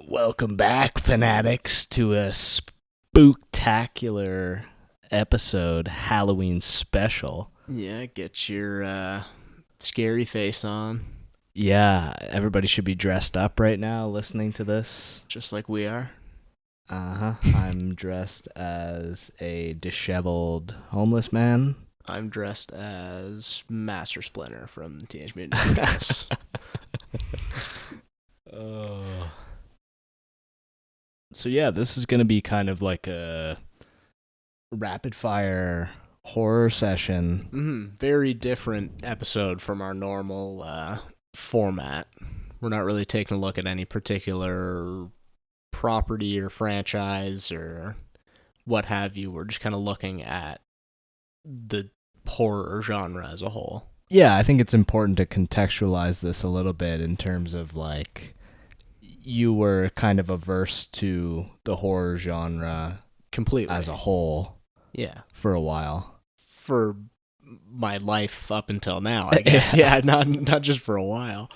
Welcome back, fanatics, to a spooktacular episode, Halloween special. Yeah, get your scary face on, Yeah, everybody should be dressed up right now listening to this. just like we are. I'm dressed as a disheveled homeless man. I'm dressed as Master Splinter from Teenage Mutant Ninja Turtles. Oh. So yeah, this is going to be kind of like a rapid fire horror session. Very different episode from our normal format. We're not really taking a look at any particular property or franchise or what have you. We're just kind of looking at the horror genre as a whole. Yeah, I think it's important to contextualize this a little bit in terms of like you were kind of averse to the horror genre Completely. as a whole. Yeah. For a while. For my life up until now, I guess. Yeah, not just for a while.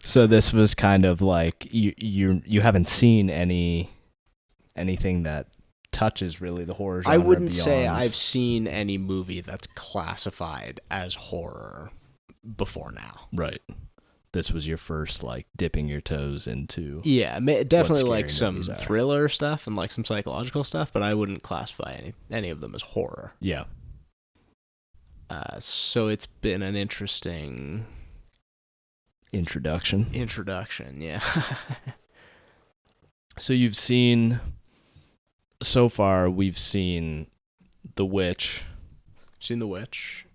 So this was kind of like you haven't seen anything that touches really the horror genre. I wouldn't beyond. say I've seen any movie that's classified as horror before now. Right. This was your first like dipping your toes into. Yeah, definitely like some scary thriller stuff and like some psychological stuff, but I wouldn't classify any of them as horror. Yeah. So it's been an interesting introduction, yeah. So you've seen, so far we've seen The Witch. Seen The Witch.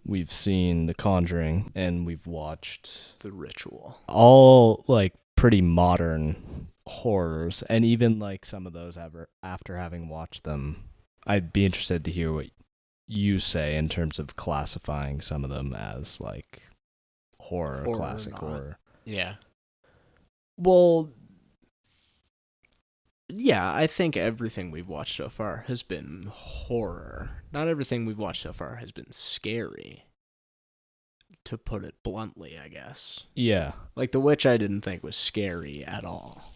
We've seen The Conjuring, and we've watched The Ritual. All like pretty modern horrors, and even like some of those after having watched them, I'd be interested to hear what you say in terms of classifying some of them as like horror classic horror. Yeah. Well, yeah, I think everything we've watched so far has been horror. Not everything we've watched so far has been scary, to put it bluntly, I guess. Yeah. Like The Witch I didn't think was scary at all.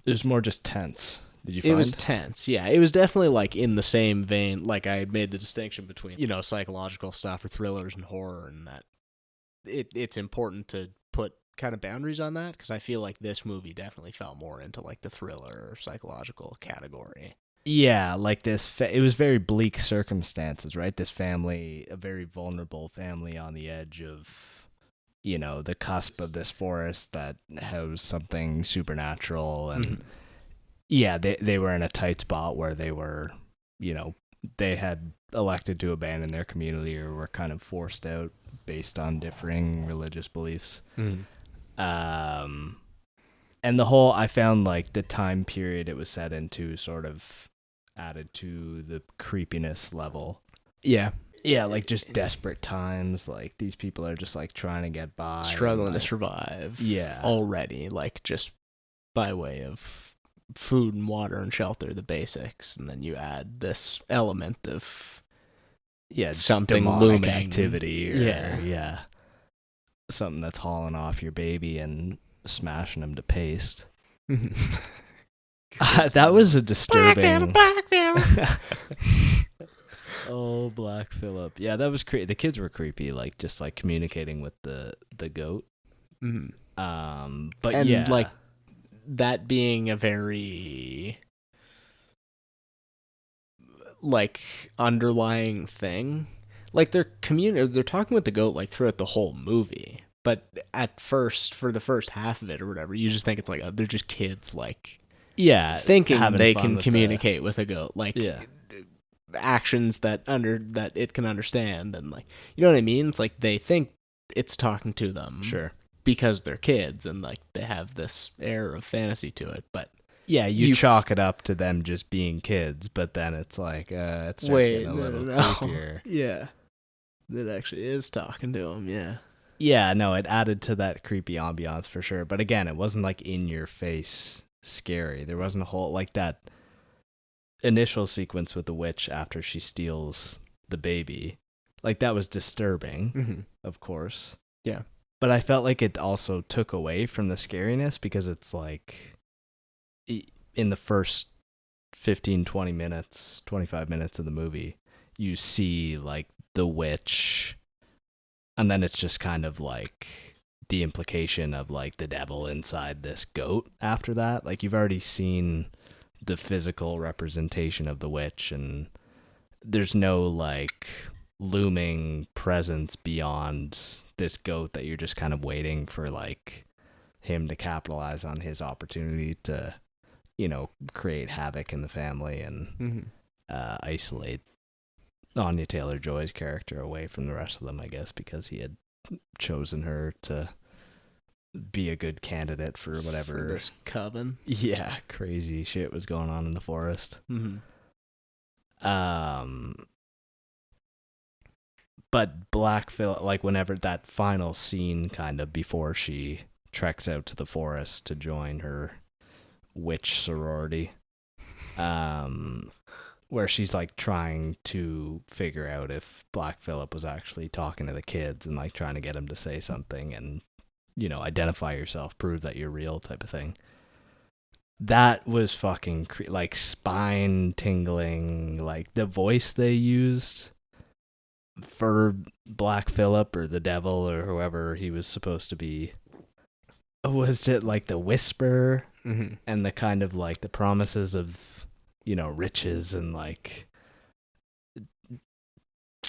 It was more just tense. Did you find? It was tense, yeah. It was definitely like in the same vein, like I made the distinction between, psychological stuff or thrillers and horror, and that it's important to put kind of boundaries on that, because I feel like this movie definitely fell more into like the thriller or psychological category. Yeah, like this, it was very bleak circumstances, right? This family, a very vulnerable family on the edge of, the cusp of this forest that housed something supernatural. And yeah, they were in a tight spot where they were, they had elected to abandon their community or were kind of forced out based on differing religious beliefs. And the whole, I found like the time period it was set into sort of added to the creepiness level. Yeah, like just desperate times. Like these people are just like trying to get by, struggling to survive. Yeah, already, like just by way of food and water and shelter, the basics, and then you add this element of something looming activity. Or, something that's hauling off your baby and smashing him to paste. That was a disturbing. Black Phillip. Oh, Black Phillip. Yeah, that was creepy. The kids were creepy, like just like communicating with the goat. But and like that being a very like underlying thing. Like they're talking with the goat like throughout the whole movie. But at first, for the first half of it or whatever, you just think it's like they're just kids, like thinking they can communicate with a goat, like actions that it can understand, and like you know what I mean. It's like they think it's talking to them, sure, because they're kids and like they have this air of fantasy to it, but. Yeah, you chalk it up to them just being kids, but then it's like it starts getting a little creepier. Yeah, it actually is talking to them. Yeah. Yeah, no, it added to that creepy ambiance for sure. But again, it wasn't like in your face scary. There wasn't a whole like that initial sequence with the witch after she steals the baby. Like that was disturbing, of course. Yeah. But I felt like it also took away from the scariness because it's like in the first 15, 20 minutes, 25 minutes of the movie, you see like the witch, and then it's just kind of like the implication of like the devil inside this goat after that. Like you've already seen the physical representation of the witch, and there's no like looming presence beyond this goat that you're just kind of waiting for like him to capitalize on his opportunity to, create havoc in the family and isolate Anya Taylor-Joy's character away from the rest of them, I guess, because he had chosen her to be a good candidate for whatever for this coven. Yeah, crazy shit was going on in the forest. But Black Phillip, like whenever that final scene, kind of before she treks out to the forest to join her witch sorority, where she's like trying to figure out if Black Phillip was actually talking to the kids and like trying to get him to say something and, identify yourself, prove that you're real type of thing. That was fucking like spine tingling. Like the voice they used for Black Phillip or the devil or whoever he was supposed to be was just like the whisper and the kind of like the promises of, riches and like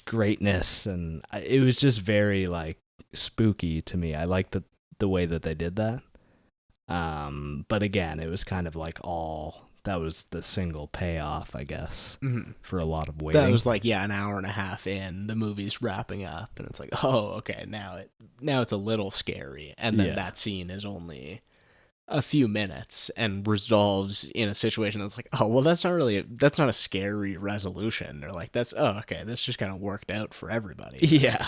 greatness. And it was just very like spooky to me. I liked the way that they did that. But again, it was kind of like that was the single payoff, I guess, for a lot of waiting. That was like, an hour and a half in, the movie's wrapping up, and it's like, oh, okay, now it's a little scary, and then that scene is only a few minutes and resolves in a situation that's like, oh, well, that's not a scary resolution. They're like, this just kind of worked out for everybody. Yeah.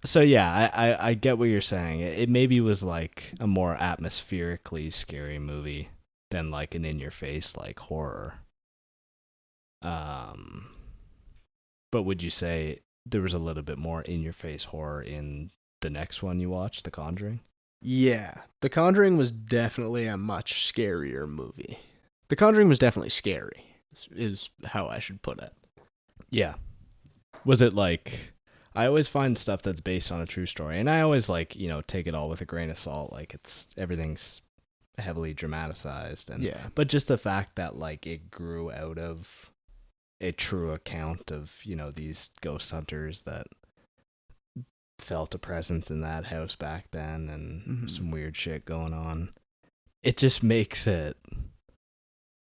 So yeah, I get what you're saying. It maybe was like a more atmospherically scary movie than like an in-your-face like horror. But would you say there was a little bit more in-your-face horror in the next one you watched, The Conjuring? Yeah, The Conjuring was definitely a much scarier movie. The Conjuring was definitely scary, is how I should put it. Yeah. Was it like... I always find stuff that's based on a true story, and I always like, take it all with a grain of salt. Like everything's heavily dramatized, but just the fact that like it grew out of a true account of, these ghost hunters that felt a presence in that house back then and some weird shit going on. It just makes it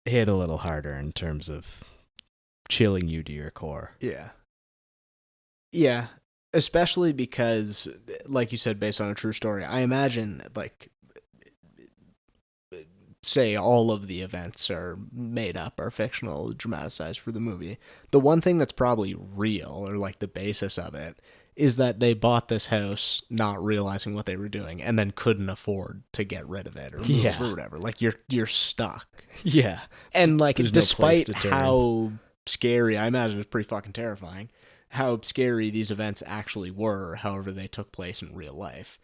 hit a little harder in terms of chilling you to your core. Yeah. Yeah, especially because, like you said, based on a true story, I imagine, like, say all of the events are made up, are fictional, dramatized for the movie. The one thing that's probably real, or like the basis of it, is that they bought this house not realizing what they were doing and then couldn't afford to get rid of it or move or whatever. Like, you're stuck. Yeah. And, like, despite how scary, I imagine it's pretty fucking terrifying, how scary these events actually were, however they took place in real life.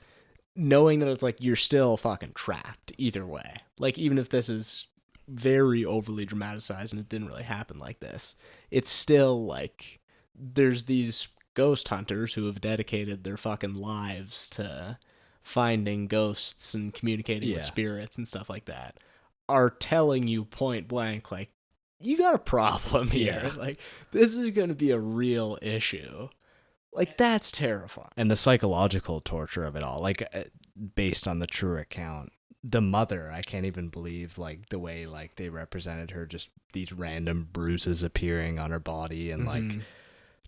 Knowing that it's like, you're still fucking trapped either way. Like, even if this is very overly dramatized and it didn't really happen like this, it's still like, there's these ghost hunters who have dedicated their fucking lives to finding ghosts and communicating with spirits and stuff like that, are telling you point blank, like, you got a problem here. Yeah. Like, this is going to be a real issue. Like, that's terrifying. And the psychological torture of it all, like, based on the true account. The mother, I can't even believe, like, the way, like, they represented her, just these random bruises appearing on her body and, like,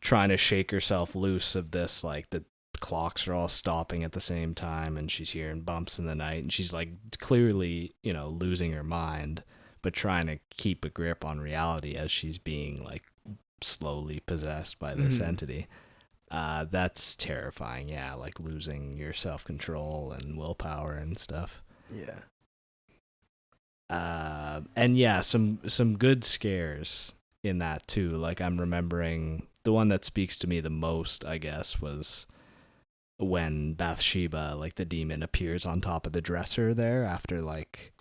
trying to shake herself loose of this, like, the clocks are all stopping at the same time and she's hearing bumps in the night and she's, like, clearly, losing her mind, but trying to keep a grip on reality as she's being, like, slowly possessed by this entity. That's terrifying, yeah, like losing your self-control and willpower and stuff. Yeah. And yeah, some good scares in that too. Like, I'm remembering the one that speaks to me the most, I guess, was when Bathsheba, like the demon, appears on top of the dresser there after like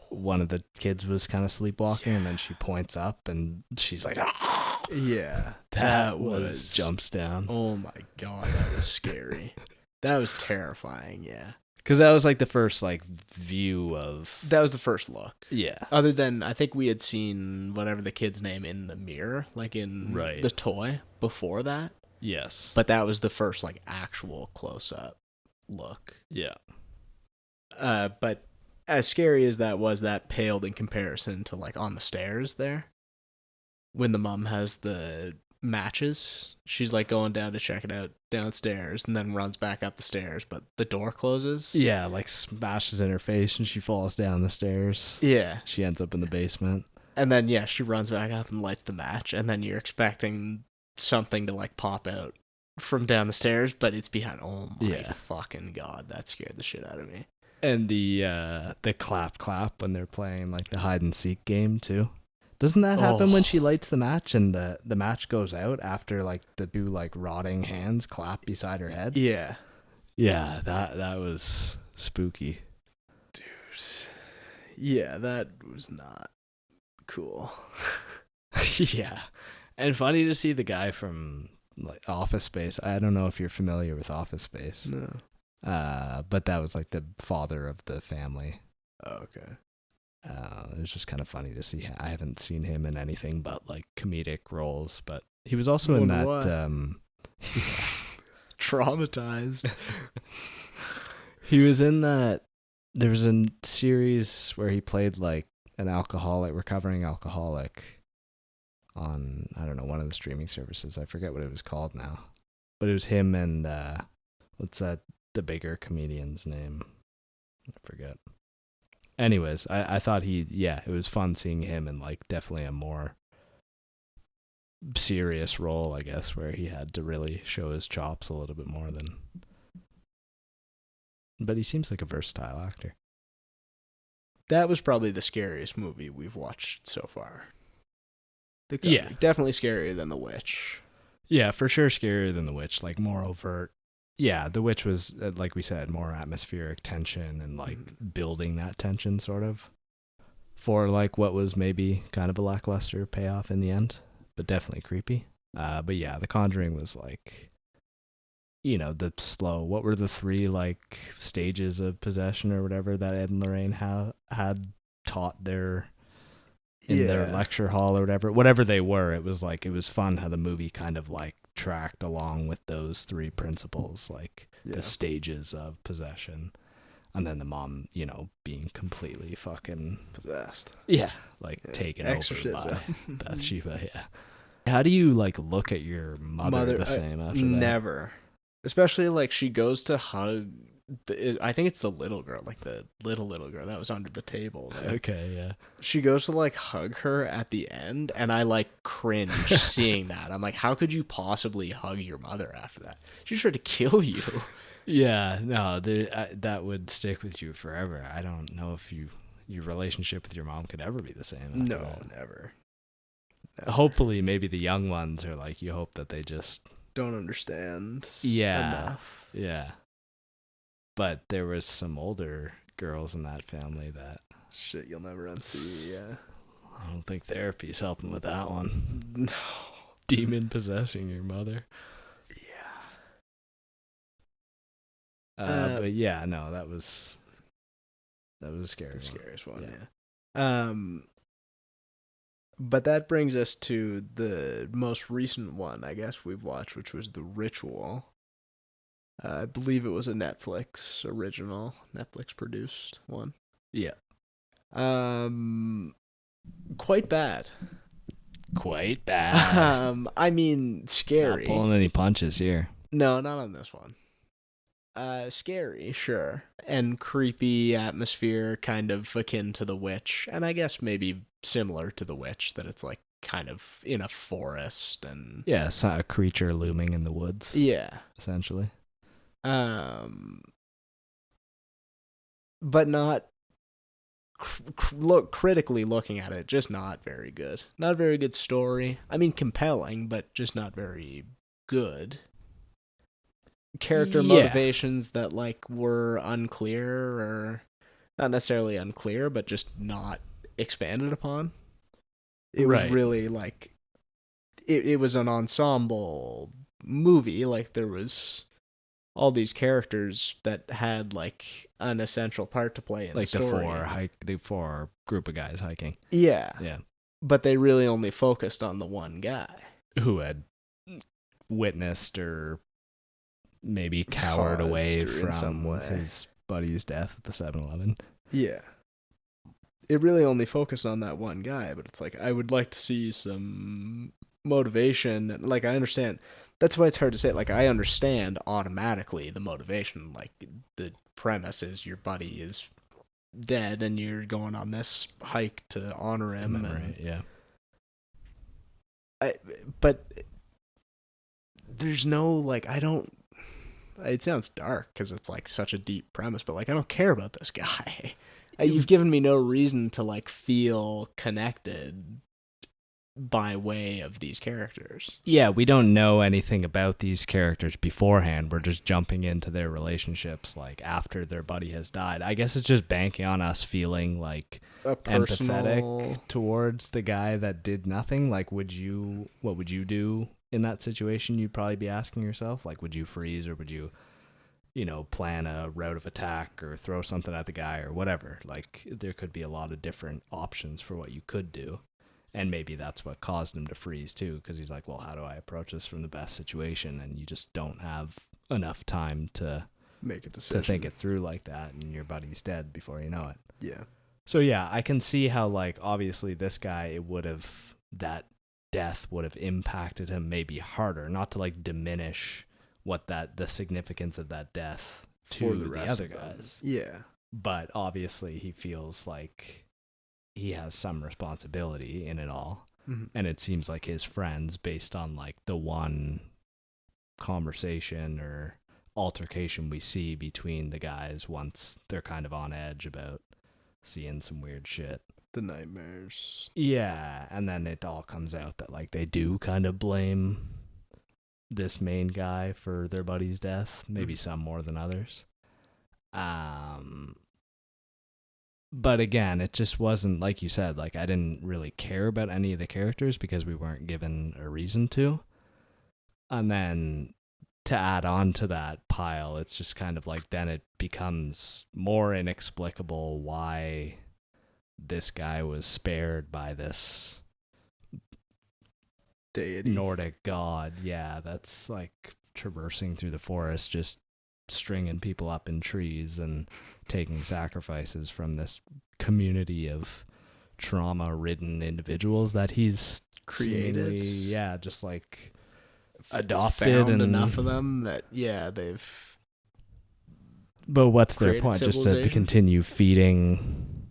one of the kids was kind of sleepwalking, and then she points up and she's like, ah! Yeah, that was jumps down. Oh my god, that was scary. That was terrifying. Yeah, because that was like the first like view of. That was the first look. Yeah. Other than I think we had seen whatever the kid's name in the mirror, like in the toy before that. Yes. But that was the first like actual close up look. Yeah. But as scary as that was, that paled in comparison to like on the stairs there. When the mom has the matches, she's like going down to check it out downstairs and then runs back up the stairs, but the door closes. Yeah, like smashes in her face and she falls down the stairs. Yeah. She ends up in the basement. And then, yeah, she runs back up and lights the match, and then you're expecting something to like pop out from down the stairs, but it's behind. Oh my fucking god, that scared the shit out of me. And the clap when they're playing like the hide and seek game too. Doesn't that happen when she lights the match and the match goes out after like the two like rotting hands clap beside her head? Yeah. Yeah, that was spooky. Dude. Yeah, that was not cool. Yeah. And funny to see the guy from like Office Space. I don't know if you're familiar with Office Space. No. But that was like the father of the family. Oh, okay. It was just kind of funny to see. I haven't seen him in anything but like comedic roles, but he was also in that. Traumatized. He was in that. There was a series where he played like an recovering alcoholic on, I don't know, one of the streaming services. I forget what it was called now, but it was him and what's that? The bigger comedian's name? I forget. Anyways, I thought it was fun seeing him in like definitely a more serious role, I guess, where he had to really show his chops a little bit more than. But he seems like a versatile actor. That was probably the scariest movie we've watched so far. Yeah, definitely scarier than The Witch. Yeah, for sure scarier than The Witch, like more overt. Yeah, The Witch was, like we said, more atmospheric tension and like building that tension sort of for like what was maybe kind of a lackluster payoff in the end, but definitely creepy. But yeah, The Conjuring was like, you know, the slow, what were the 3 like stages of possession or whatever that Ed and Lorraine had taught their lecture hall or whatever they were. It was like, it was fun how the movie kind of like tracked along with those 3 principles, like the stages of possession, and then the mom, you know, being completely fucking possessed. Yeah, like taken over by Bathsheba. Yeah. How do you like look at your mother the same after that? Never. Especially like she goes to hug. I think it's the little girl, like the little girl that was under the table there. Okay, yeah. She goes to like hug her at the end, and I like cringe seeing that. I'm like, how could you possibly hug your mother after that? She tried to kill you. Yeah, no, that would stick with you forever. I don't know if your relationship with your mom could ever be the same. No, never. Hopefully, maybe the young ones are like, you hope that they just don't understand. Yeah, enough. Yeah. But there was some older girls in that family that... Shit you'll never unsee, yeah. I don't think therapy's helping with that one. No. Demon possessing your mother. Yeah. But yeah, no, that was a scary one. Scariest one, yeah. But that brings us to the most recent one, I guess, we've watched, which was The Ritual. I believe it was a Netflix original, Netflix produced one. Yeah. Quite bad. Quite bad. I mean, scary. Not pulling any punches here. No, not on this one. Scary, sure. And creepy atmosphere, kind of akin to The Witch. And I guess maybe similar to The Witch, that it's like kind of in a forest and... Yeah, it's a creature looming in the woods. Yeah. Essentially. But not critically looking at it, just not very good. Not a very good story. I mean, compelling, but just not very good. character Yeah. motivations that like were unclear, or not necessarily unclear, but just not expanded upon. It was Right. really like it was an ensemble movie. Like there was all these characters that had like an essential part to play in Like the story. the four group of guys hiking. Yeah. Yeah. But they really only focused on the one guy Who had witnessed or maybe cowered Caused away or in some from way. his buddy's death at the 7-Eleven. Yeah. It really only focused on that one guy, but it's like I would like to see some motivation. Like I understand. That's why it's hard to say. Like I understand automatically the motivation. Like the premise is your buddy is dead and you're going on this hike to honor him. Right, yeah. But there's no like I don't. It sounds dark because it's like such a deep premise, but like I don't care about this guy. You've given me no reason to like feel connected by way of these characters. Yeah, we don't know anything about these characters beforehand. We're just jumping into their relationships like after their buddy has died. I guess it's just banking on us feeling like empathetic towards the guy that did nothing. Like what would you do in that situation? You'd probably be asking yourself, like, would you freeze or would you, plan a route of attack or throw something at the guy or whatever? Like there could be a lot of different options for what you could do. And maybe that's what caused him to freeze too, because he's like, well, how do I approach this from the best situation? And you just don't have enough time to make a decision, to think it through like that, and your buddy's dead before you know it. Yeah. So yeah, I can see how like obviously this guy, that death would have impacted him maybe harder, not to like diminish what the significance of that death to for the other guys. Yeah. But obviously he feels like he has some responsibility in it all. Mm-hmm. And it seems like his friends, based on like the one conversation or altercation we see between the guys once they're kind of on edge about seeing some weird shit. The nightmares. Yeah, and then it all comes out that like they do kind of blame this main guy for their buddy's death, maybe some more than others. But again, it just wasn't, like you said, like I didn't really care about any of the characters because we weren't given a reason to. And then to add on to that pile, it's just kind of like then it becomes more inexplicable why this guy was spared by this deity, Nordic god. Yeah, that's like traversing through the forest, just stringing people up in trees and taking sacrifices from this community of trauma-ridden individuals that he's created. Yeah, just like adopted found and enough of them that they've. But what's their point? Just to civilization? continue feeding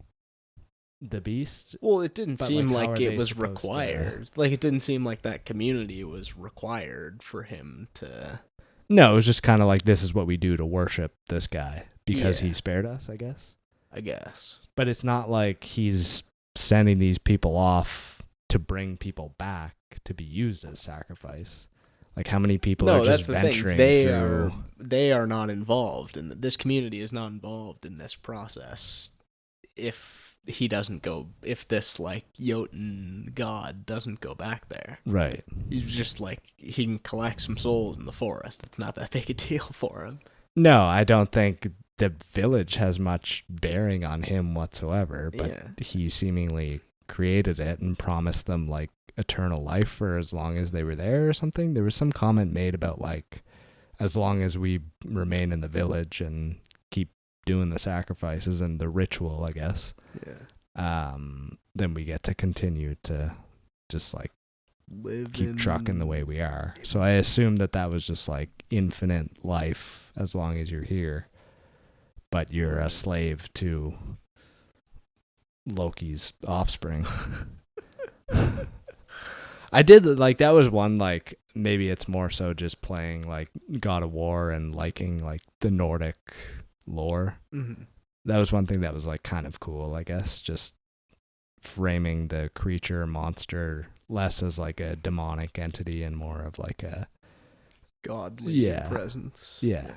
the beast? Well, it didn't But, seem like, how like are it they was supposed to- required. Like it didn't seem like that community was required for him to. No, it was just kind of like, this is what we do to worship this guy because Yeah. he spared us, I guess. I guess. But it's not like he's sending these people off to bring people back to be used as sacrifice. Like how many people are just venturing through? They are not involved, and this community is not involved in this process. If he doesn't go, if this like Jotun god doesn't go back there, Right. he's just like he can collect some souls in the forest. It's not that big a deal for him. No, I don't think the village has much bearing on him whatsoever, but he seemingly created it and promised them like eternal life for as long as they were there or something. There was some comment made about like, as long as we remain in the village and keep doing the sacrifices and the ritual, I guess, then we get to continue to just like keep trucking the way we are. So I assume that was just like infinite life as long as you're here, but you're a slave to Loki's offspring. I did like, that was one, like maybe it's more so just playing like God of War and liking like the Nordic lore. Mm-hmm. That was one thing that was like kind of cool, I guess, just framing the creature monster less as like a demonic entity and more of like a godly presence. Yeah.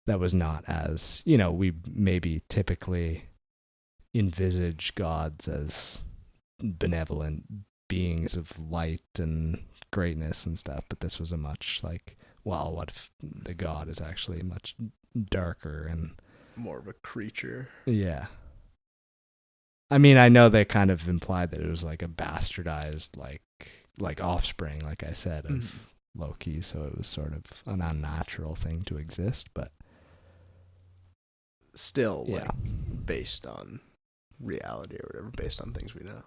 That was not as, you know, we maybe typically envisage gods as benevolent beings of light and greatness and stuff, but this was a much like, well, what if the god is actually much darker and more of a creature? Yeah. I mean, I know they kind of implied that it was like a bastardized like offspring, like I said, of Loki, so it was sort of an unnatural thing to exist, but still like based on reality or whatever, based on things we know.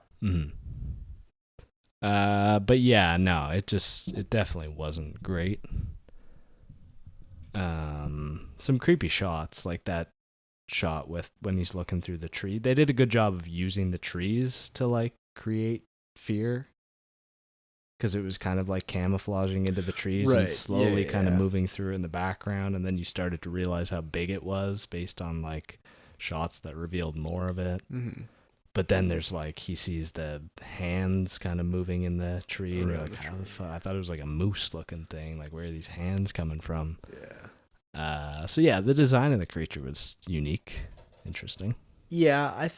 But yeah, no, it definitely wasn't great. Some creepy shots, like that shot with when he's looking through the tree. They did a good job of using the trees to like create fear, because it was kind of like camouflaging into the trees and slowly kind of moving through in the background, and then you started to realize how big it was based on like shots that revealed more of it. But then there's like, he sees the hands kind of moving in the tree, and you're like, how the fuck? I thought it was like a moose looking thing. Like, where are these hands coming from? So yeah, the design of the creature was unique, interesting. Yeah,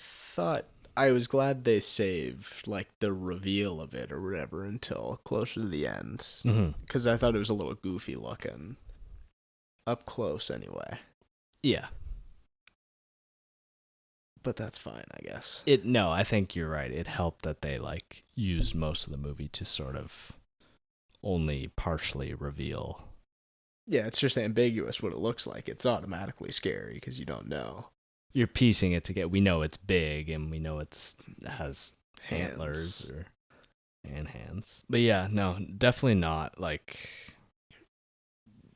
I was glad they saved like the reveal of it or whatever until closer to the end, because I thought it was a little goofy looking up close anyway. Yeah. But that's fine, I guess. No, I think you're right. It helped that they like used most of the movie to sort of only partially reveal. Yeah, it's just ambiguous what it looks like. It's automatically scary because you don't know. You're piecing it together. We know it's big, and we know it has antlers and hands. But yeah, no, definitely not like.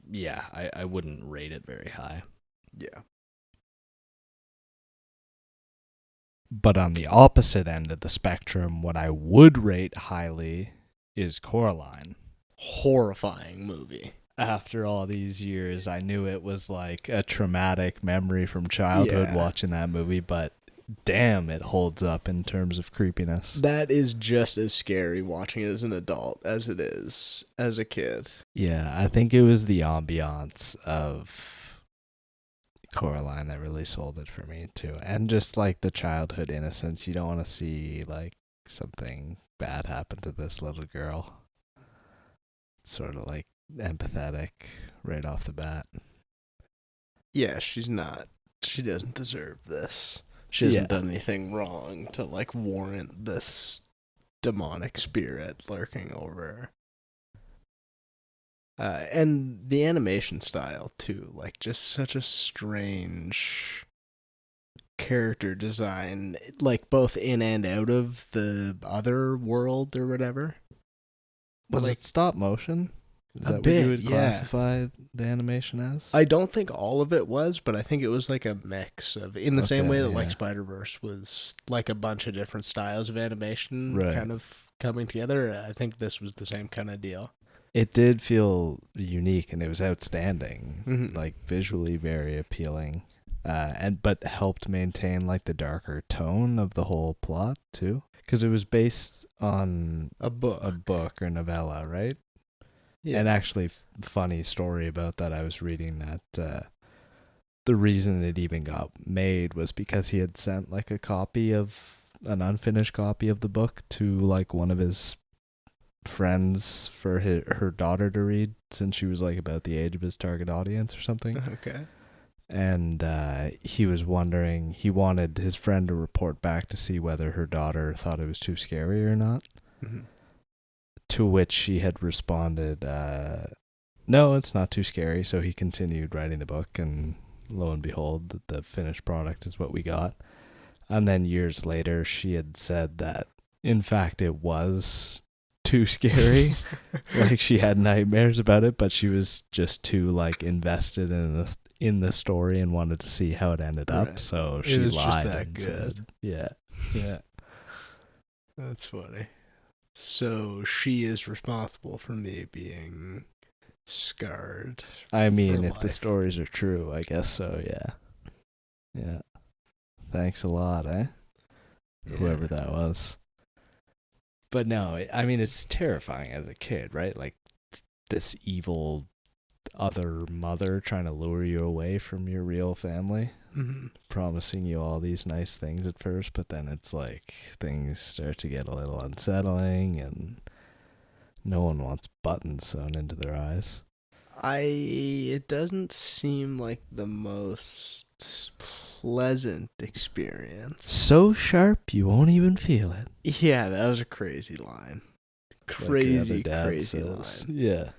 Yeah, I wouldn't rate it very high. Yeah. But on the opposite end of the spectrum, what I would rate highly is Coraline. Horrifying movie. After all these years, I knew it was like a traumatic memory from childhood watching that movie, but damn, it holds up in terms of creepiness. That is just as scary watching it as an adult as it is as a kid. Yeah, I think it was the ambiance of Coraline that really sold it for me too, and just like the childhood innocence. You don't want to see like something bad happen to this little girl. It's sort of like empathetic right off the bat. Yeah, she doesn't deserve this. She hasn't done anything wrong to like warrant this demonic spirit lurking over her. And the animation style too, like just such a strange character design, like both in and out of the other world or whatever. Was it stop motion? Is that what you would classify the animation as? I don't think all of it was, but I think it was like a mix of, in the same way that like Spider-Verse was like a bunch of different styles of animation kind of coming together. I think this was the same kind of deal. It did feel unique, and it was outstanding, like visually very appealing, but helped maintain like the darker tone of the whole plot too, because it was based on a book or novella, right? Yeah. And actually, funny story about that. I was reading that the reason it even got made was because he had sent like an unfinished copy of the book to like one of his friends for her daughter to read, since she was like about the age of his target audience or something. Okay. And he was wondering, he wanted his friend to report back to see whether her daughter thought it was too scary or not. To which she had responded, no, it's not too scary. So he continued writing the book, and lo and behold, the finished product is what we got. And then years later, she had said that in fact it was too scary. Like she had nightmares about it, but she was just too like invested in the story and wanted to see how it ended up. So she lied. Just that good. Yeah. That's funny. So she is responsible for me being scarred. I mean, if the stories are true, I guess so. Yeah. Thanks a lot, whoever that was. But no, I mean, it's terrifying as a kid, right? Like, this evil other mother trying to lure you away from your real family, promising you all these nice things at first, but then it's like things start to get a little unsettling and no one wants buttons sewn into their eyes. It doesn't seem like the most pleasant experience. So sharp you won't even feel it. Yeah, that was a crazy line. Crazy line. Yeah.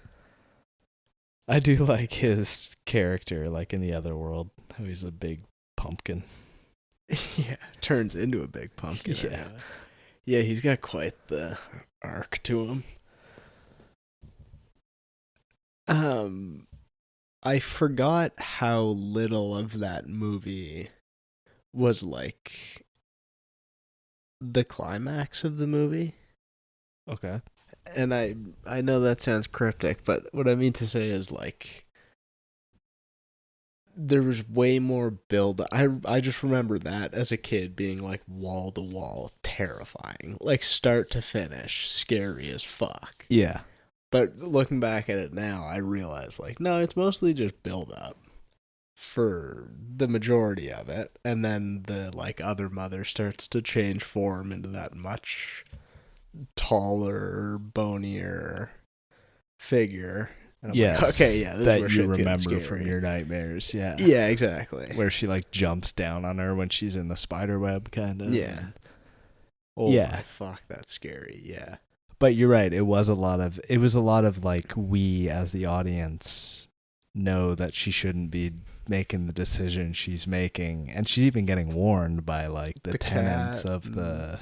I do like his character, like in the other world, how he's a big pumpkin. Yeah, turns into a big pumpkin. Yeah. Yeah, he's got quite the arc to him. I forgot how little of that movie was like the climax of the movie. Okay. And I know that sounds cryptic, but what I mean to say is like there was way more build. I just remember that as a kid being like wall to wall terrifying, like start to finish, scary as fuck. Yeah. But looking back at it now, I realize like no, it's mostly just build up for the majority of it, and then the like other mother starts to change form into that much taller, bonier figure. And I'm like, okay, yeah, this that is where you shit gets remember scary. from your nightmares. Yeah. Yeah, exactly. Where she like jumps down on her when she's in the spider web, kind of. Yeah. Oh Yeah. my fuck, that's scary. Yeah. But you're right. It was a lot of like, we as the audience know that she shouldn't be making the decision she's making, and she's even getting warned by like the tenants of the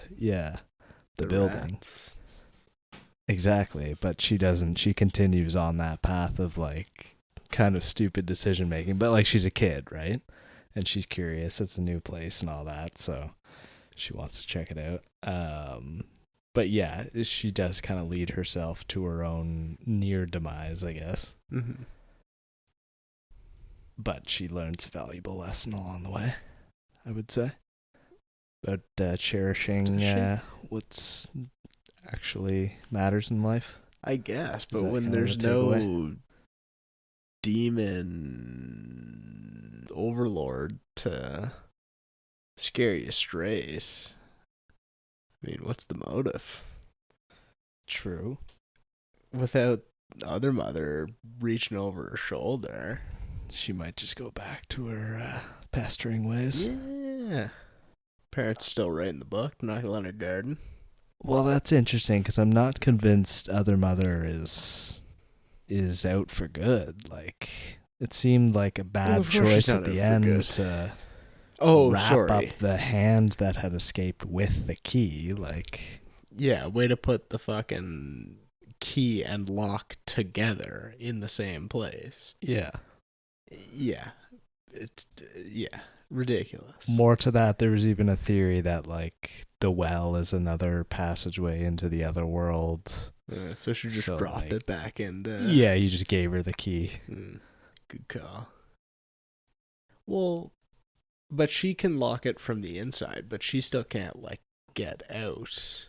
building. Rats. Exactly. But she doesn't. She continues on that path of like kind of stupid decision making. But like, she's a kid, right? And she's curious. It's a new place and all that, so she wants to check it out. But yeah, she does kind of lead herself to her own near demise, I guess. Mm-hmm. But she learns a valuable lesson along the way, I would say. About cherishing what's actually matters in life. I guess, Is but that when kind of there's the no takeaway? demon overlord to scare you straight, I mean, what's the motive? True. Without the other mother reaching over her shoulder. She might just go back to her pestering ways. Yeah. Parents still writing the book, not gonna let her garden. Well, that's interesting, because I'm not convinced other mother is out for good. Like, it seemed like a bad choice at the end to wrap up the hand that had escaped with the key. Like, yeah, way to put the fucking key and lock together in the same place. yeah. Yeah. Ridiculous. More to that, there was even a theory that like the well is another passageway into the other world. So she just dropped it back into... Yeah, you just gave her the key. Good call. Well, but she can lock it from the inside, but she still can't, like, get out.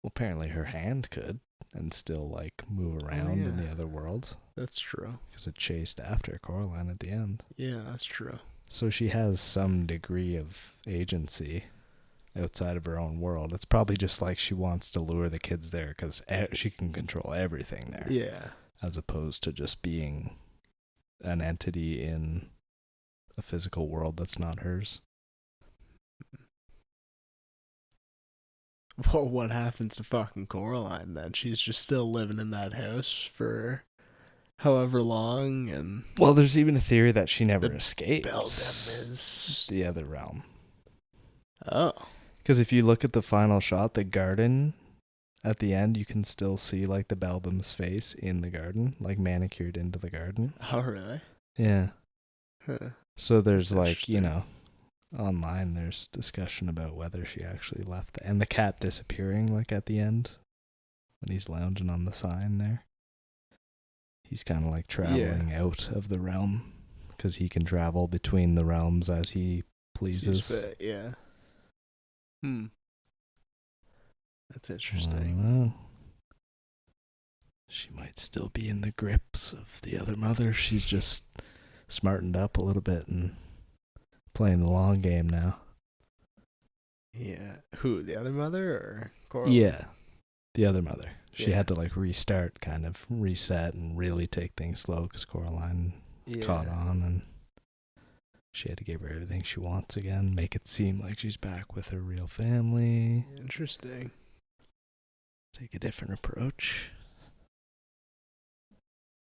Well, apparently her hand could, and still, like, move around in the other world. That's true. Because it chased after Coraline at the end. Yeah, that's true. So she has some degree of agency outside of her own world. It's probably just like she wants to lure the kids there because she can control everything there. Yeah. As opposed to just being an entity in a physical world that's not hers. Well, what happens to fucking Coraline then? She's just still living in that house for however long, and... Well, there's even a theory that she never escapes Beldam is... the other realm. Oh. Because if you look at the final shot, the garden, at the end, you can still see, like, the Beldam's face in the garden, like, manicured into the garden. Oh, really? Yeah. Huh. So there's, like, you know, online there's discussion about whether she actually left. And the cat disappearing, like, at the end, when he's lounging on the sign there. He's kind of, like, traveling out of the realm, because he can travel between the realms as he pleases. Yeah. That's I interesting. don't know. she might still be in the grips of the other mother. She's just smartened up a little bit and playing the long game now. Yeah. Who, the other mother or Coraline? Yeah, the other mother. She Yeah. had to like restart, kind of reset and really take things slow because Coraline caught on, and she had to give her everything she wants again, make it seem like she's back with her real family. Interesting. Take a different approach.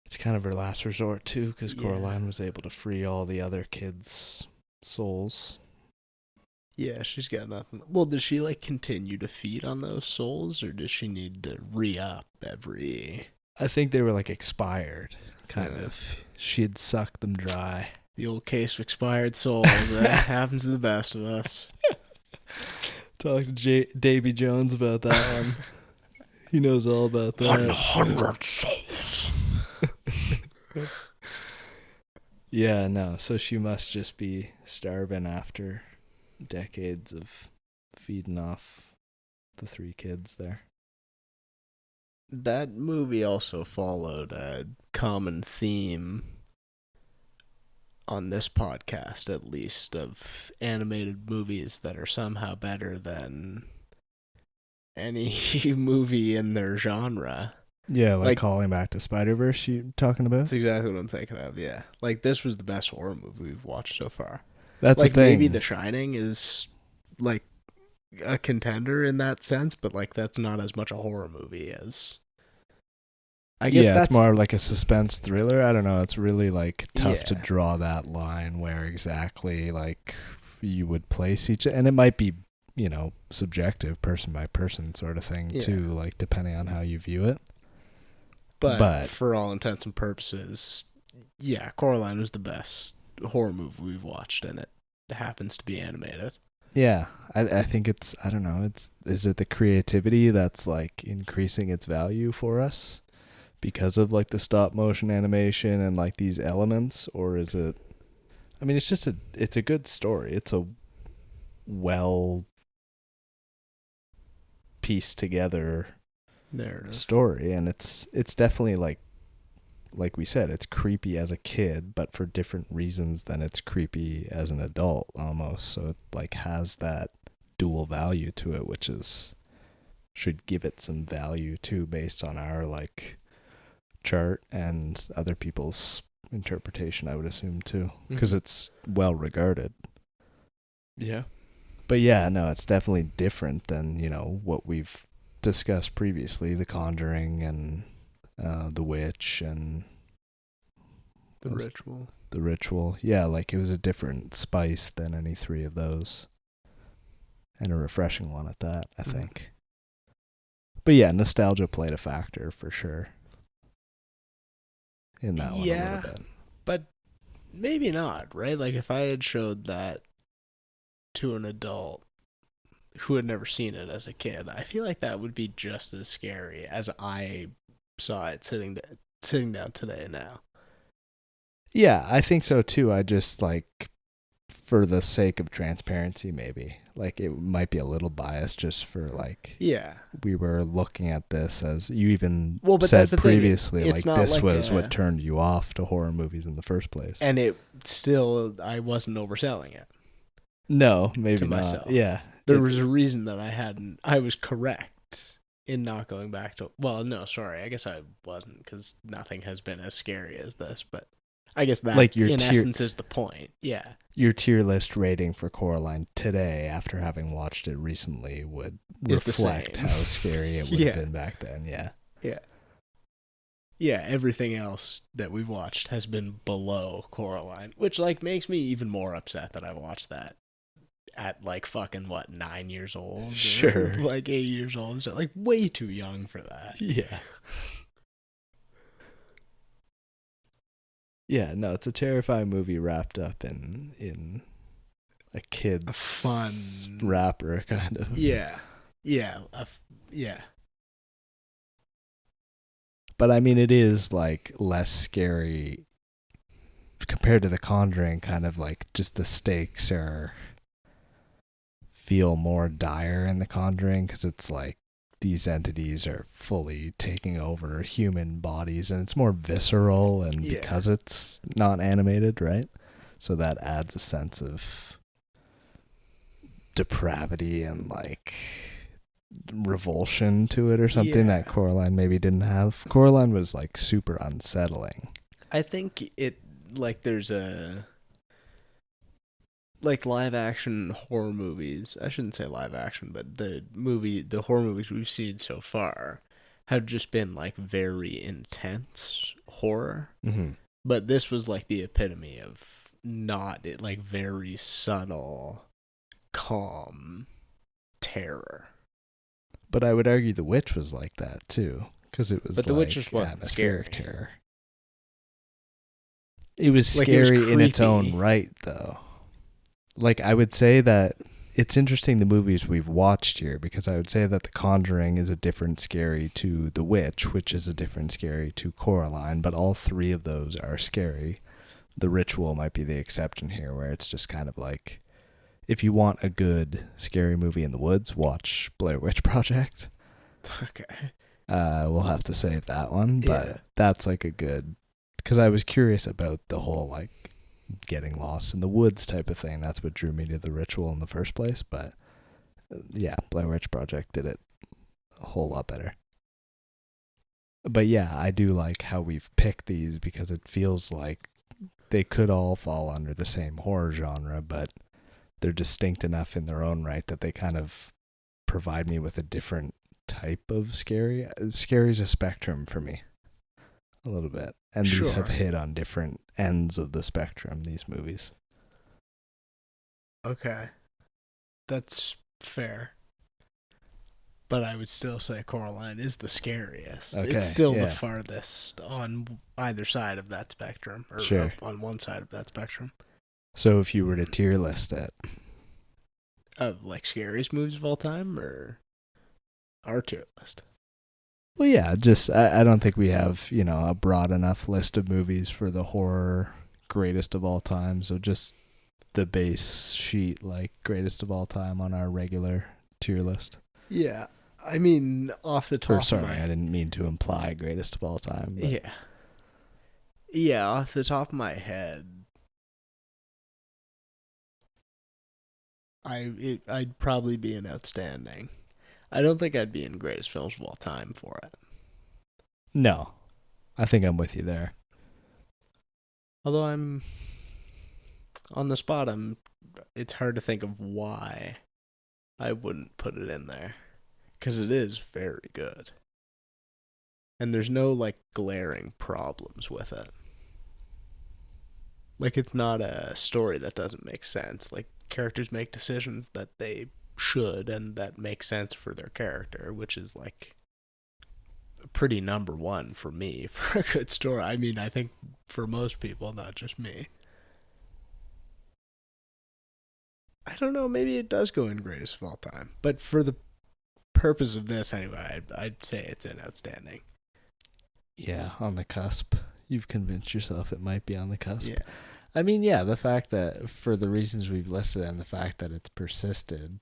It's kind of her last resort too, because Yeah. Coraline was able to free all the other kids' souls. Yeah, she's got nothing. Well, does she like continue to feed on those souls, or does she need to re-up every... I think they were like expired, kind Yeah. of. She'd sucked them dry. The old case of expired souls. That happens to the best of us. Talk to Davy Jones about that one. He knows all about that. 100 souls. Yeah, no. So she must just be starving after decades of feeding off the 3 kids there. That movie also followed a common theme on this podcast, at least, of animated movies that are somehow better than any movie in their genre. Yeah, like Like- calling back to Spider-Verse you talking about? That's exactly what I'm thinking of, yeah. Like, this was the best horror movie we've watched so far. That's Like, the thing. maybe The Shining is, like, a contender in that sense, but, like, that's not as much a horror movie as... I guess that's it's more like a suspense thriller. I don't know. It's really like tough to Yeah. draw that line where exactly like you would place each, and it might be, you know, subjective, person by person sort of thing Yeah. too, like depending on how you view it. But for all intents and purposes, yeah, Coraline was the best horror movie we've watched, and it happens to be animated. Yeah, I think it's, I don't know, is it the creativity that's like increasing its value for us because of like the stop motion animation and like these elements, or is it, I mean, it's a good story. It's a well pieced together Narrative. story, and it's definitely like we said, it's creepy as a kid, but for different reasons than it's creepy as an adult almost. So it like has that dual value to it, which is should give it some value too based on our like chart and other people's interpretation, I would assume too, because it's well regarded. Yeah. But yeah, no, it's definitely different than, you know, what we've discussed previously, The Conjuring and The Witch and The Ritual. The Ritual. Yeah, like it was a different spice than any 3 of those. And a refreshing one at that, I think. But yeah, nostalgia played a factor for sure in that one a little bit. But maybe not, right? Like, if I had showed that to an adult who had never seen it as a kid, I feel like that would be just as scary as I saw it sitting down today now. Yeah, I think so too. I just like, for the sake of transparency, maybe like it might be a little biased just for like, Yeah. we were looking at this as you even Well, but said that's the thing. previously, It's like not this like was a- what turned you off to horror movies in the first place. And it still, I wasn't overselling it. No, maybe To not. myself. Yeah. There was a reason that I was correct in not going back to, well, no, sorry, I guess I wasn't, because nothing has been as scary as this, but I guess that, Like your in tier- essence, is the point. Yeah. Your tier list rating for Coraline today, after having watched it recently, would Is the reflect same. how scary it would Yeah. have been back then. Yeah. Yeah, everything else that we've watched has been below Coraline, which, like, makes me even more upset that I watched that at, like, fucking, 9 years old? Or, Sure. like, 8 years old. So, like, way too young for that. Yeah. Yeah, no, it's a terrifying movie wrapped up in a kid's A fun- wrapper, kind of. Yeah. Yeah. Yeah. But I mean, it is like less scary compared to The Conjuring. Kind of like just the stakes feel more dire in The Conjuring because it's like these entities are fully taking over human bodies, and it's more visceral, and Yeah. because it's not animated, right? So that adds a sense of depravity and like revulsion to it or something that Yeah. Coraline maybe didn't have. Coraline was like super unsettling. I think it, like, there's a, like, live action horror movies. I shouldn't say live action, but the horror movies we've seen so far have just been like very intense horror. Mm-hmm. But this was like the epitome of not it, like very subtle, calm terror. But I would argue The Witch was like that too, because it was But The like Witch just wasn't atmospheric scary. terror. It was Like, it was scary in its creepy. own right, though. Like, I would say that it's interesting the movies we've watched here, because I would say that The Conjuring is a different scary to The Witch, which is a different scary to Coraline, but all three of those are scary. The Ritual might be the exception here, where it's just kind of like, if you want a good scary movie in the woods, watch Blair Witch Project. Okay. We'll have to save that one, but Yeah. that's like a good, because I was curious about the whole like getting lost in the woods type of thing. That's what drew me to The Ritual in the first place. But yeah, Blair Witch Project did it a whole lot better. But yeah, I do like how we've picked these, because it feels like they could all fall under the same horror genre, but they're distinct enough in their own right that they kind of provide me with a different type of scary. Scary's a spectrum for me, a little bit. And these have Sure. hit on different ends of the spectrum, these movies. Okay. That's fair. But I would still say Coraline is the scariest. Okay, It's still yeah. the farthest on either side of that spectrum, or Sure. on one side of that spectrum. So if you were to tier list it, Of like scariest movies of all time, or our tier list? well, yeah, just I don't think we have, a broad enough list of movies for the horror greatest of all time. So just the base sheet, like greatest of all time on our regular tier list. Yeah. I mean, off the top Or sorry, of my I didn't mean to imply greatest of all time. But Yeah. Yeah, off the top of my head, I'd probably be an outstanding. I don't think I'd be in greatest films of all time for it. No, I think I'm with you there. Although I'm on the spot, it's hard to think of why I wouldn't put it in there, because it is very good, and there's no like glaring problems with it. Like, it's not a story that doesn't make sense. Like, characters make decisions that they should and that make sense for their character, which is like pretty number one for me for a good story. I mean, I think for most people, not just me. I don't know, maybe it does go in greatest of all time, but for the purpose of this anyway, I'd say it's an outstanding. Yeah, on the cusp. You've convinced yourself it might be on the cusp. Yeah. I mean, yeah, the fact that, for the reasons we've listed, and the fact that it's persisted,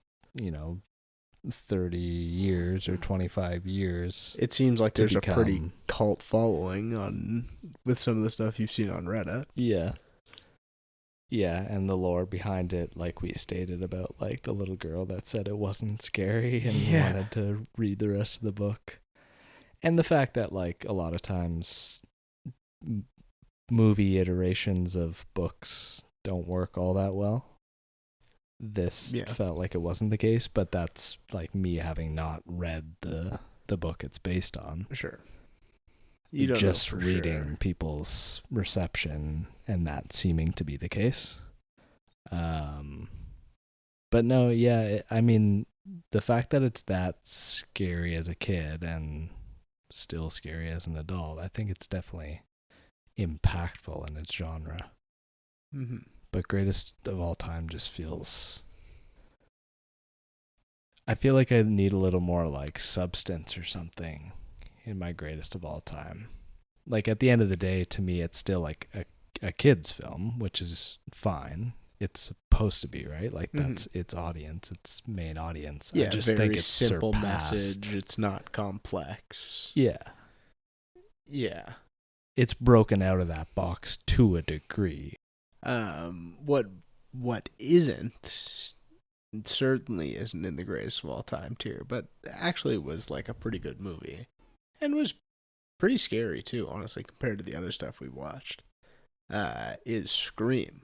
30 years or 25 years. It seems like to there's a pretty become- cult following with some of the stuff you've seen on Reddit. Yeah. Yeah, and the lore behind it, like we stated about, like, the little girl that said it wasn't scary and Yeah. wanted to read the rest of the book. And the fact that, like, a lot of times movie iterations of books don't work all that well. This Yeah. felt like it wasn't the case, but that's, like, me having not read the book it's based on. Sure. You don't Just know for reading sure. people's reception and that seeming to be the case. But no, yeah, I mean, the fact that it's that scary as a kid and still scary as an adult, I think it's definitely impactful in its genre. Mm-hmm. But greatest of all time just feels... I feel like I need a little more, like, substance or something in my greatest of all time. Like, at the end of the day, to me, it's still like a kid's film, which is fine. it's supposed to be, right? Like that's its audience, its main audience. Yeah, I just very think it's simple surpassed. message. It's not complex. Yeah. Yeah. It's broken out of that box to a degree. What isn't, certainly isn't in the greatest of all time tier, but actually was like a pretty good movie. And was pretty scary too, honestly, compared to the other stuff we watched. Is Scream.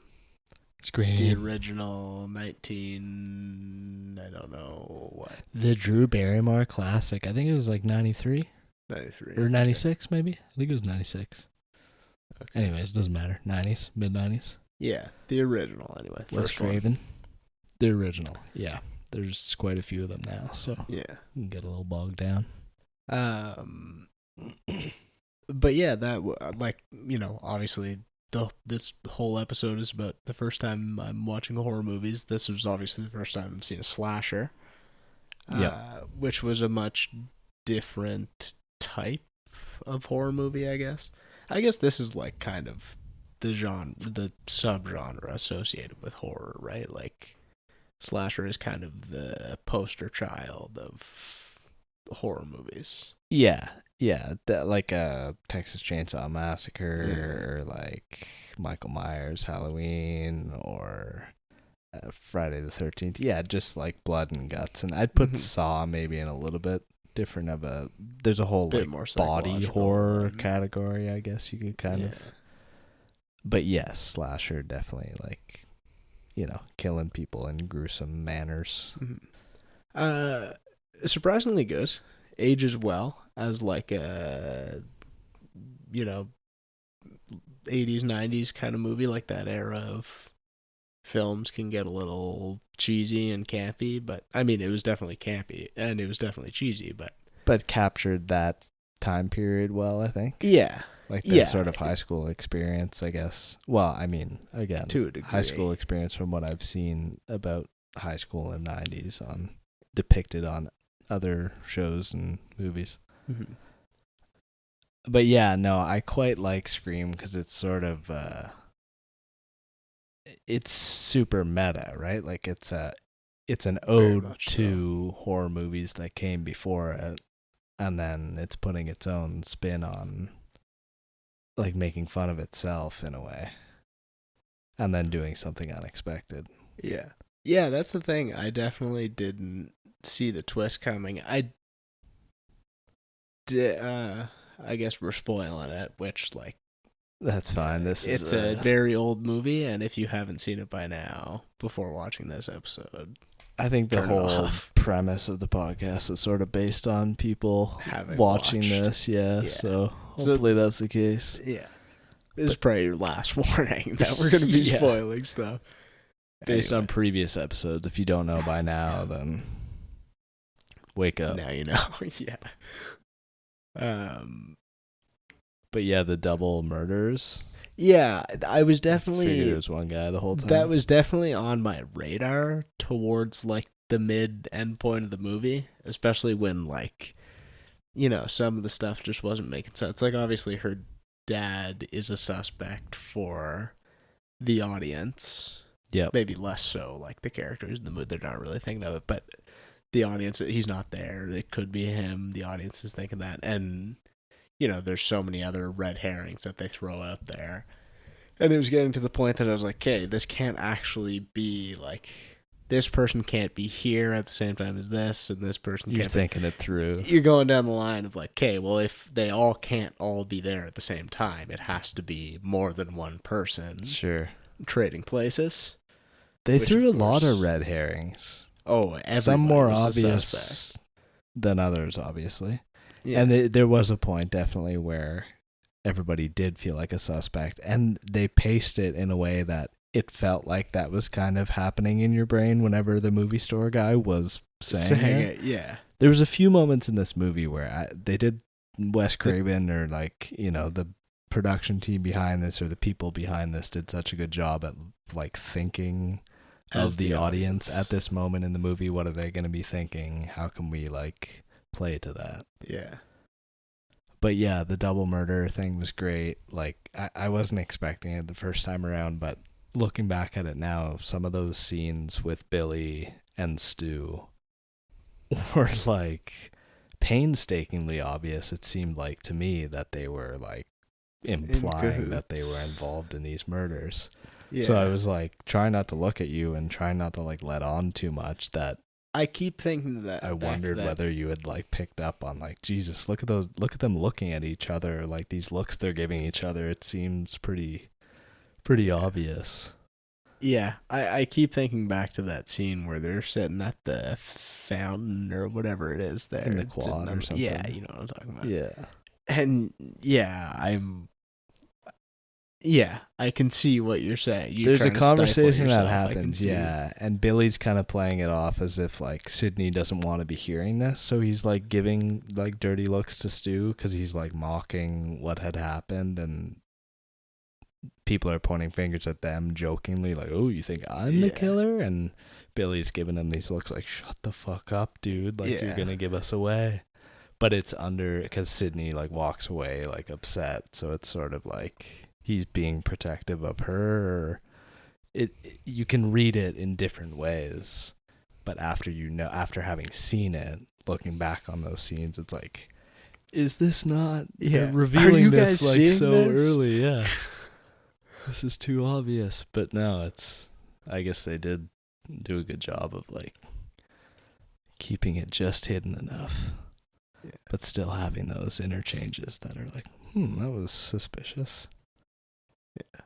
The original I don't know what. The Drew Barrymore classic. I think it was like 93? 93. Or 96 maybe? I think it was 96. Okay. Anyways, doesn't matter. 90s, mid-90s. Yeah, the original anyway. Wes First one. Craven. The original. Yeah. There's quite a few of them now, so Yeah. you can get a little bogged down. But yeah, obviously this whole episode is about the first time I'm watching horror movies. This was obviously the first time I've seen a slasher. Which was a much different type of horror movie, I guess. I guess this is like kind of the subgenre associated with horror, right? Like slasher is kind of the poster child of horror movies. Yeah. Like a Texas Chainsaw Massacre, or like Michael Myers Halloween, or Friday the 13th. Yeah, just like blood and guts. And I'd put Saw maybe in a little bit different of a... There's a whole like more body horror category, I guess you could kind of... But yes, slasher definitely, like, killing people in gruesome manners. Surprisingly good. Ages well as like a 80s 90s kind of movie. Like that era of films can get a little cheesy and campy, but I mean it was definitely campy and it was definitely cheesy, but captured that time period well, I think. Yeah. Like that sort of high school experience, I guess. Well, I mean, again, to a degree. High school experience from what I've seen about high school in the 90s depicted on other shows and movies. But yeah, no, I quite like Scream because it's sort of it's super meta, right? Like it's an ode to horror movies that came before it, and then it's putting its own spin on, like, making fun of itself in a way, and then doing something unexpected. Yeah, that's the thing. I definitely didn't see the twist coming. I guess we're spoiling it, which, like, that's fine. It's a very old movie, and if you haven't seen it by now, before watching this episode, I think the whole premise of the podcast is sort of based on people watching this. Yeah, so hopefully that's the case. Yeah. This is probably your last warning that we're going to be spoiling stuff. Based on previous episodes. If you don't know by now, then wake up. Now you know. Yeah. But yeah, the double murders. Yeah, I was definitely... figured it was one guy the whole time. That was definitely on my radar towards, like, the mid-end point of the movie, especially when, like, some of the stuff just wasn't making sense. Like, obviously, her dad is a suspect for the audience. Yeah. Maybe less so, like, the characters in the mood, they're not really thinking of it, but the audience, he's not there. It could be him. The audience is thinking that, and... there's so many other red herrings that they throw out there. And it was getting to the point that I was like, okay, this can't actually be, like, this person can't be here at the same time as this, and this person can't be... You're thinking it through. You're going down the line of, like, okay, well, if they all can't all be there at the same time, it has to be more than one person. Sure. Trading places. They threw a lot of red herrings. Oh, some more obvious than others, obviously. Yeah. And there was a point, definitely, where everybody did feel like a suspect, and they paced it in a way that it felt like that was kind of happening in your brain whenever the movie store guy was saying it. Yeah. There was a few moments in this movie where they did, Wes Craven or, like, the production team behind this or the people behind this did such a good job at, like, thinking of the audience at this moment in the movie. What are they going to be thinking? How can we, like... play to that. Yeah. But yeah, the double murder thing was great. Like, I wasn't expecting it the first time around, but looking back at it now, some of those scenes with Billy and Stu were like painstakingly obvious. It seemed like to me that they were like implying that they were involved in these murders. Yeah. So I was like, try not to look at you and try not to like let on too much. That I keep thinking that I wondered whether you had like picked up on like, Jesus, look at them looking at each other, like these looks they're giving each other. It seems pretty obvious. Yeah, I keep thinking back to that scene where they're sitting at the fountain or whatever it is there. In the quad or something. Yeah, you know what I'm talking about. Yeah. And I can see what you're saying. There's a conversation that happens, yeah, and Billy's kind of playing it off as if like Sydney doesn't want to be hearing this, so he's like giving like dirty looks to Stu because he's like mocking what had happened, and people are pointing fingers at them jokingly, like, "Oh, you think I'm the killer?" And Billy's giving them these looks like, "Shut the fuck up, dude! Like you're gonna give us away." But it's because Sydney like walks away like upset, so it's sort of like he's being protective of her. You can read it in different ways, but after having seen it, looking back on those scenes, it's like, is this not revealing this like so early? Yeah, this is too obvious. But no, I guess they did do a good job of like keeping it just hidden enough, but still having those interchanges that are like, that was suspicious. Yeah.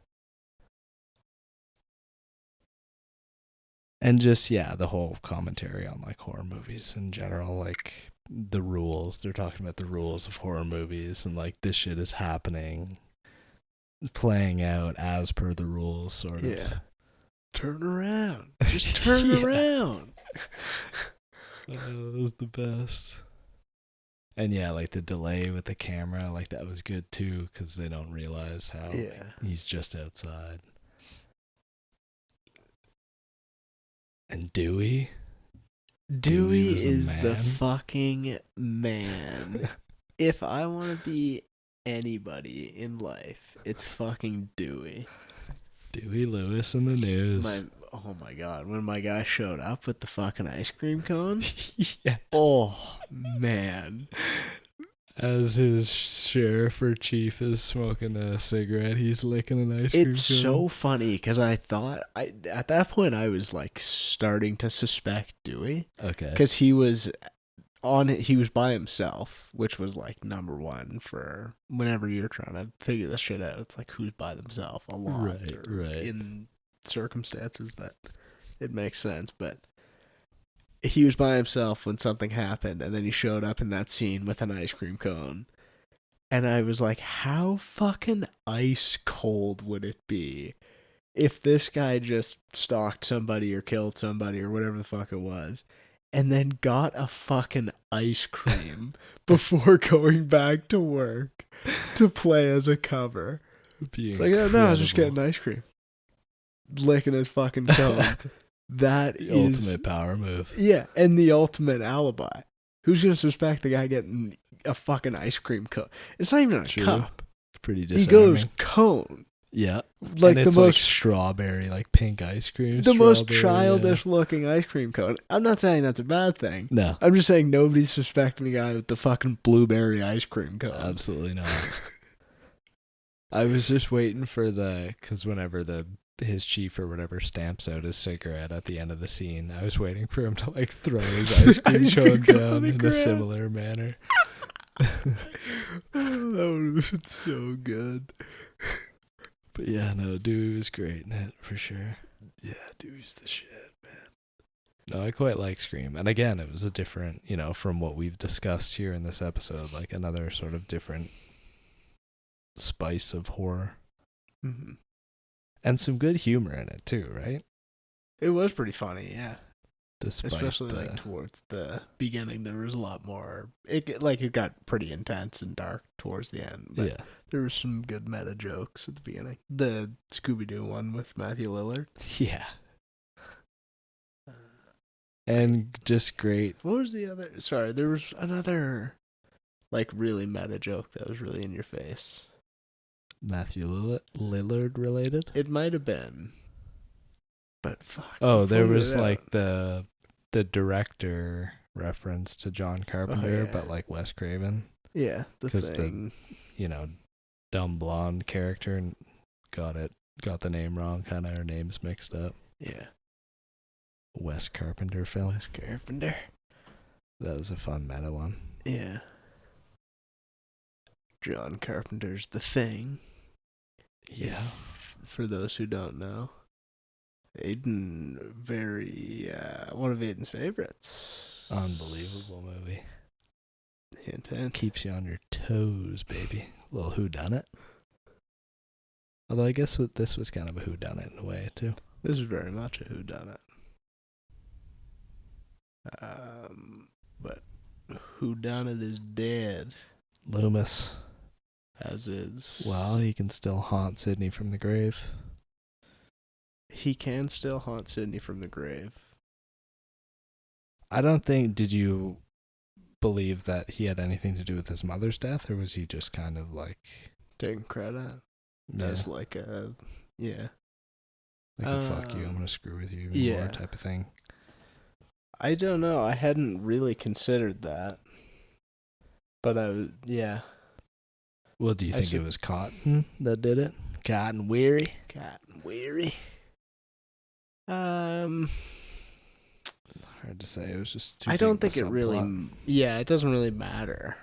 And just, the whole commentary on like horror movies in general, like the rules. They're talking about the rules of horror movies and like this shit is happening, playing out as per the rules, sort of. Yeah. Turn around. Just turn around. That was the best. And like the delay with the camera, like that was good too, because they don't realize how he's just outside. And Dewey is the fucking man. If I want to be anybody in life, it's fucking Dewey. Dewey Lewis in the news. Oh my god, when my guy showed up with the fucking ice cream cone. Yeah. Oh man. As his sheriff or chief is smoking a cigarette, he's licking an ice cream cone. It's so funny because I thought at that point I was like starting to suspect Dewey. Okay. Because he was by himself, which was like number one for whenever you're trying to figure this shit out. It's like who's by themselves a lot, right. In circumstances that it makes sense. But he was by himself when something happened, and then he showed up in that scene with an ice cream cone, and I was like, how fucking ice cold would it be if this guy just stalked somebody or killed somebody or whatever the fuck it was, and then got a fucking ice cream before going back to work to play as a cover. It's like, no, I was just getting ice cream. Licking his fucking cone. That is... ultimate power move. Yeah, and the ultimate alibi. Who's going to suspect the guy getting a fucking ice cream cone? It's not even a cup. It's pretty disarming. He goes cone. Yeah. Like and the it's most like strawberry, like pink ice cream. The most childish looking ice cream cone. I'm not saying that's a bad thing. No. I'm just saying nobody's suspecting the guy with the fucking blueberry ice cream cone. Absolutely not. I was just waiting for because whenever his chief or whatever stamps out his cigarette at the end of the scene, I was waiting for him to like throw his ice cream cone down in a similar manner. That would have been so good. But yeah, no, Dewey was great in it for sure. Yeah, Dewey's the shit, man. No, I quite like Scream. And again, it was a different, from what we've discussed here in this episode, like another sort of different spice of horror. Mm-hmm. And some good humor in it too, right? It was pretty funny, yeah. Especially like towards the beginning, there was a lot more. It got pretty intense and dark towards the end. But there were some good meta jokes at the beginning. The Scooby-Doo one with Matthew Lillard. Yeah. And just great. What was the other? Sorry, there was another, like, really meta joke that was really in your face. Matthew Lillard related? It might have been. but fuck. Oh, there pointed was it out. like the director reference to John Carpenter, yeah. but like Wes Craven. Yeah, the 'Cause thing. You know, dumb blonde character and got the name wrong, kind of her names mixed up. Yeah. Wes Carpenter film. Wes Carpenter. That was a fun meta one. Yeah. John Carpenter's The Thing. Yeah. For those who don't know. Aiden, one of Aiden's favorites. Unbelievable movie. Hint, hint. Keeps you on your toes, baby. Little whodunit. Although I guess this was kind of a whodunit in a way too. This is very much a whodunit. But whodunit is dead. Loomis. As is. Well, he can still haunt Sydney from the grave. He can still haunt Sydney from the grave. I don't think. Did you believe that he had anything to do with his mother's death, or was he just kind of like taking credit yeah, as like a fuck you, I'm gonna screw with you even more type of thing? I don't know. I hadn't really considered that, but yeah. Well, do you think it was Cotton that did it? Cotton Weary. Hard to say. It was just too. I don't think it really. Yeah, it doesn't really matter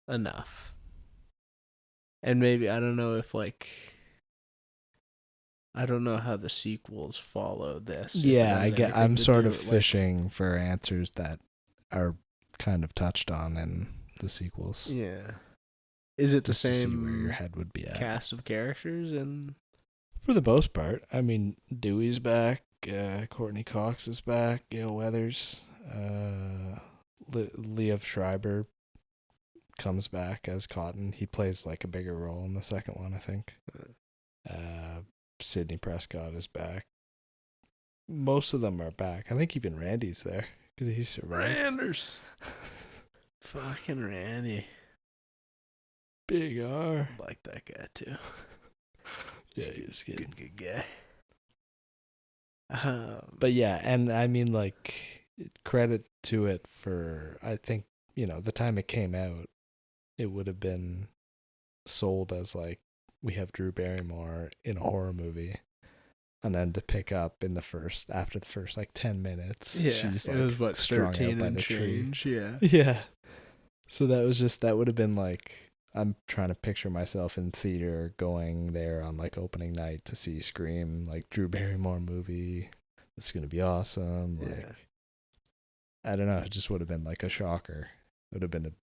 enough. And maybe I don't know if like. I don't know how the sequels follow this. Yeah, I'm sort of fishing for answers that are kind of touched on in the sequels. Yeah. Is it just the same to see where your head would be at? Cast of characters and for the most part. I mean, Dewey's back, Courtney Cox is back, Gail Weathers, Liev Schreiber comes back as Cotton. He plays like a bigger role in the second one, I think. Sidney Prescott is back. Most of them are back. I think even Randy's there because he survived. Randers. Fucking Randy. Big R. Like that guy too. Yeah, he's good guy. But yeah, and I mean, like, credit to it for, I think, the time it came out, it would have been sold as like, we have Drew Barrymore in a horror movie. And then to pick up after the first like 10 minutes, she's like, it was strung 13 out by and the change, tree. yeah. Yeah. So that would have been like, I'm trying to picture myself in theater going there on like opening night to see Scream, like Drew Barrymore movie. It's going to be awesome. Yeah. Like, I don't know. It just would have been like a shocker. It would have been a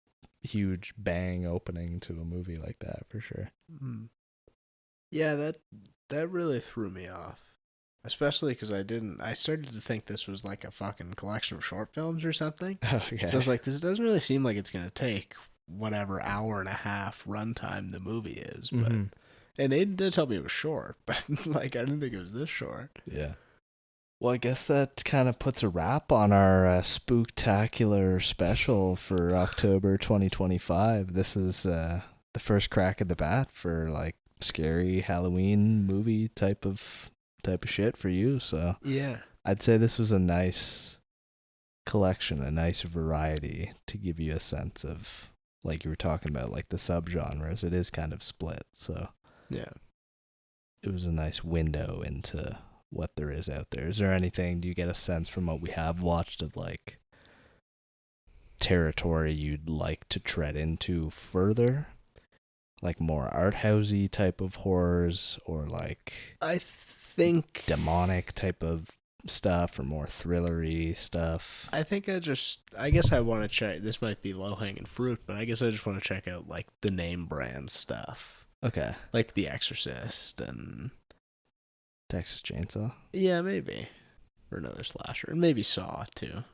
huge bang opening to a movie like that for sure. Mm. Yeah, that really threw me off. Especially because I started to think this was like a fucking collection of short films or something. Okay. So I was like, this doesn't really seem like it's going to take whatever hour and a half runtime the movie is. But and Aiden did tell me it was short, but like I didn't think it was this short. Yeah. Well, I guess that kind of puts a wrap on our spooktacular special for October 2025. This is the first crack at the bat for like scary Halloween movie type of shit for you. So yeah, I'd say this was a nice collection, a nice variety to give you a sense of, like you were talking about, like the subgenres. It is kind of split, so yeah, it was a nice window into what there is out there. Is there anything, do you get a sense from what we have watched of like territory you'd like to tread into further? Like more art housey type of horrors, or like I think demonic type of stuff, or more thrillery stuff? I guess I want to check. This might be low hanging fruit, but I guess I just want to check out like the name brand stuff. Okay. Like The Exorcist and Texas Chainsaw. Yeah, maybe. Or another slasher, and maybe Saw too.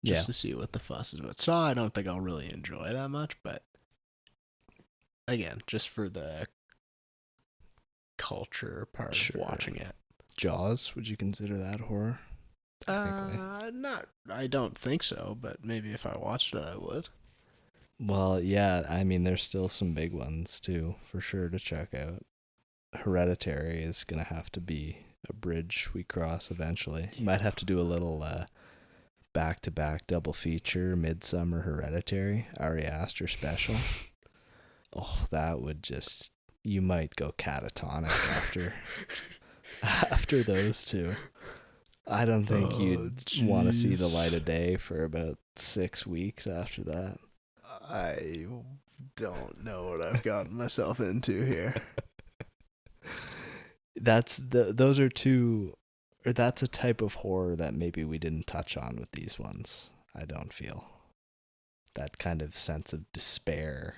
Just to see what the fuss is about. Saw, I don't think I'll really enjoy that much, but again, just for the culture part of watching it. Jaws, would you consider that horror? Not. I don't think so, but maybe if I watched it, I would. Well, yeah. I mean, there's still some big ones too, for sure, to check out. Hereditary is gonna have to be a bridge we cross eventually. Might have to do a little back-to-back double feature, Midsummer, Hereditary, Ari Aster special. Oh, that would just... You might go catatonic after those two. I don't think you'd want to see the light of day for about 6 weeks after that. I don't know what I've gotten myself into here. That's a type of horror that maybe we didn't touch on with these ones. I don't feel that kind of sense of despair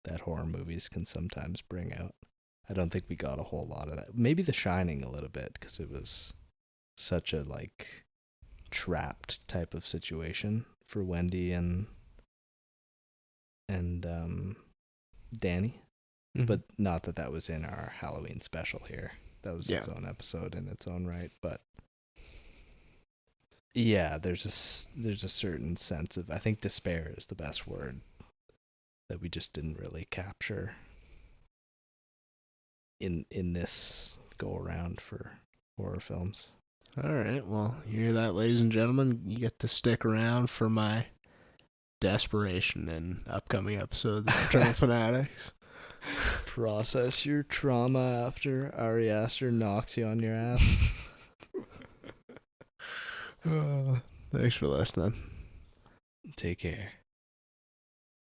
that horror movies can sometimes bring out. I don't think we got a whole lot of that. Maybe The Shining a little bit, because it was such a like trapped type of situation for Wendy and Danny. Mm-hmm. But not that was in our Halloween special here. That was its own episode in its own right. But yeah, there's a certain sense of, I think despair is the best word, that we just didn't really capture in this go around for horror films. All right, well, you hear that, ladies and gentlemen? You get to stick around for my desperation in upcoming episodes of Fraternal Fanatics. Process your trauma after Ari Aster knocks you on your ass. Thanks for listening. Take care.